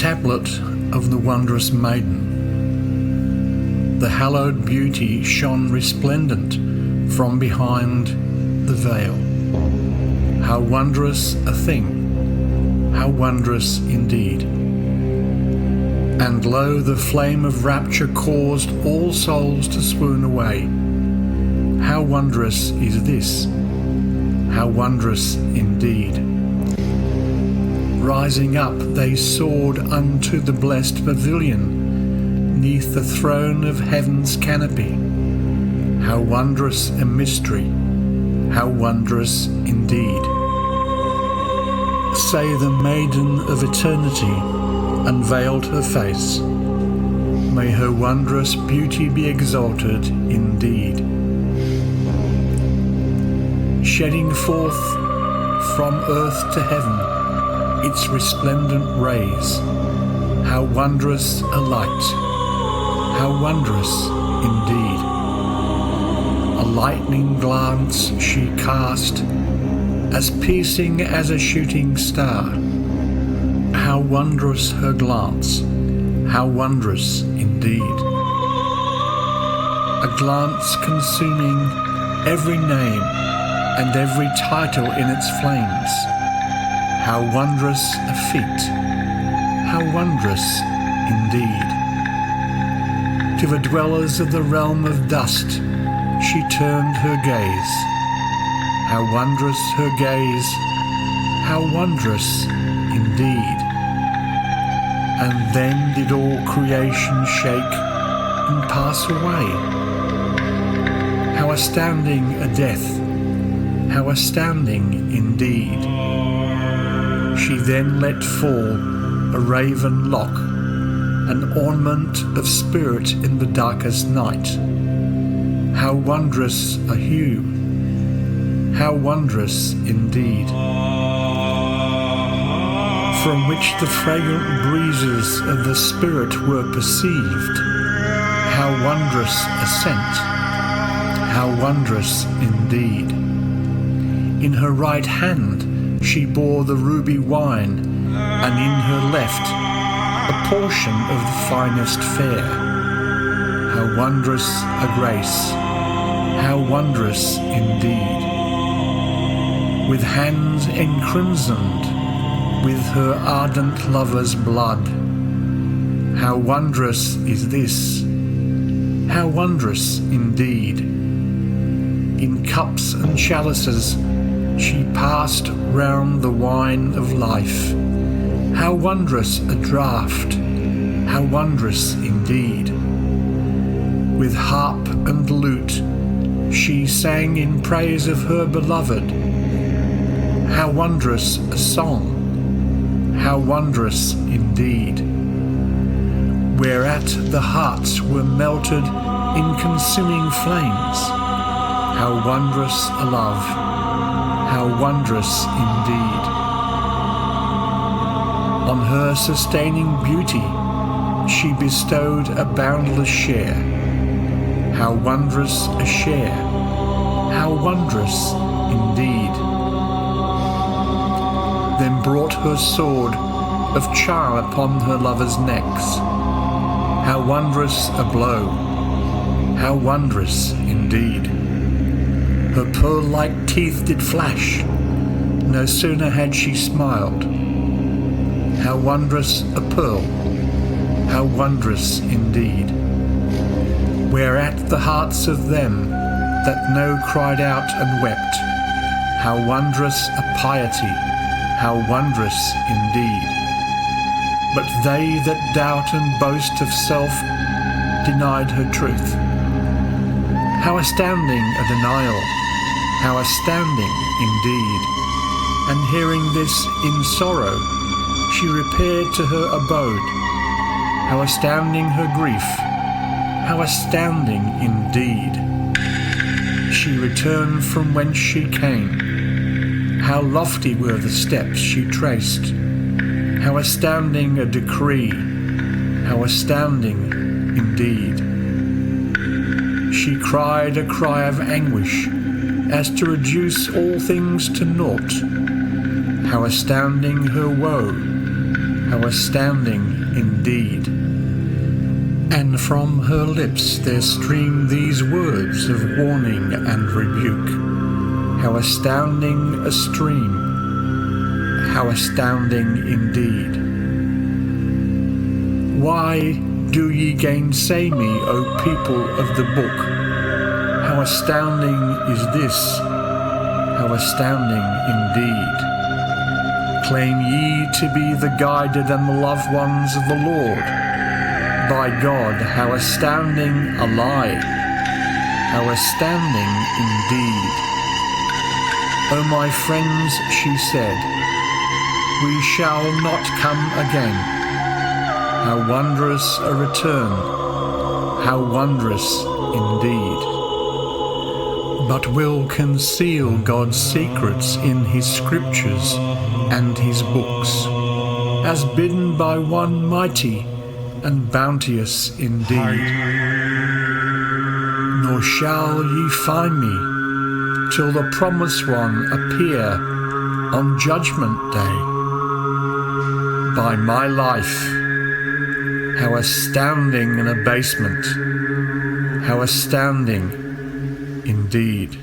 tablet of the Wondrous Maiden. The hallowed beauty shone resplendent from behind the veil. How wondrous a thing, how wondrous indeed. And lo, the flame of rapture caused all souls to swoon away. How wondrous is this, how wondrous indeed. Rising up, they soared unto the blessed pavilion, neath the throne of heaven's canopy. How wondrous a mystery, how wondrous indeed. Say the Maiden of Eternity unveiled her face. May her wondrous beauty be exalted indeed. Shedding forth from earth to heaven its resplendent rays. How wondrous a light, how wondrous indeed. A lightning glance she cast, as piercing as a shooting star. How wondrous her glance, how wondrous indeed. A glance consuming every name and every title in its flames. How wondrous a feat, how wondrous indeed. To the dwellers of the realm of dust she turned her gaze. How wondrous her gaze, how wondrous indeed. And then did all creation shake and pass away. How astounding a death, how astounding indeed. She then let fall a raven lock, an ornament of spirit in the darkest night. How wondrous a hue, how wondrous indeed. From which the fragrant breezes of the spirit were perceived. How wondrous a scent, how wondrous indeed. In her right hand she bore the ruby wine, and in her left a portion of the finest fare. How wondrous a grace, how wondrous indeed. With hands encrimsoned with her ardent lover's blood. How wondrous is this, how wondrous indeed. In cups and chalices she passed round the wine of life. How wondrous a draught, how wondrous indeed. With harp and lute she sang in praise of her beloved. How wondrous a song, how wondrous indeed. Whereat the hearts were melted in consuming flames. How wondrous a love, how wondrous indeed. On her sustaining beauty she bestowed a boundless share. How wondrous a share, how wondrous indeed. Then brought her sword of charm upon her lovers' necks. How wondrous a blow, how wondrous indeed. Her pearl-like teeth did flash, no sooner had she smiled. How wondrous a pearl, how wondrous indeed. Whereat the hearts of them that know cried out and wept. How wondrous a piety, how wondrous indeed. But they that doubt and boast of self denied her truth. How astounding a denial, how astounding indeed. And hearing this in sorrow, she repaired to her abode. How astounding her grief, how astounding indeed. She returned from whence she came. How lofty were the steps she traced. How astounding a decree, how astounding indeed. She cried a cry of anguish, as to reduce all things to naught. How astounding her woe, how astounding indeed. And from her lips there stream these words of warning and rebuke. How astounding a stream, how astounding indeed. Why do ye gainsay me, O people of the book? How astounding is this, how astounding indeed. Claim ye to be the guided and the loved ones of the Lord. By God, how astounding a lie, how astounding indeed. O my friends, she said, we shall not come again. How wondrous a return, how wondrous indeed. But will conceal God's secrets in his scriptures and his books, as bidden by one mighty and bounteous indeed. Nor shall ye find me till the promised one appear on judgment day. By my life, how astounding an abasement, how astounding indeed.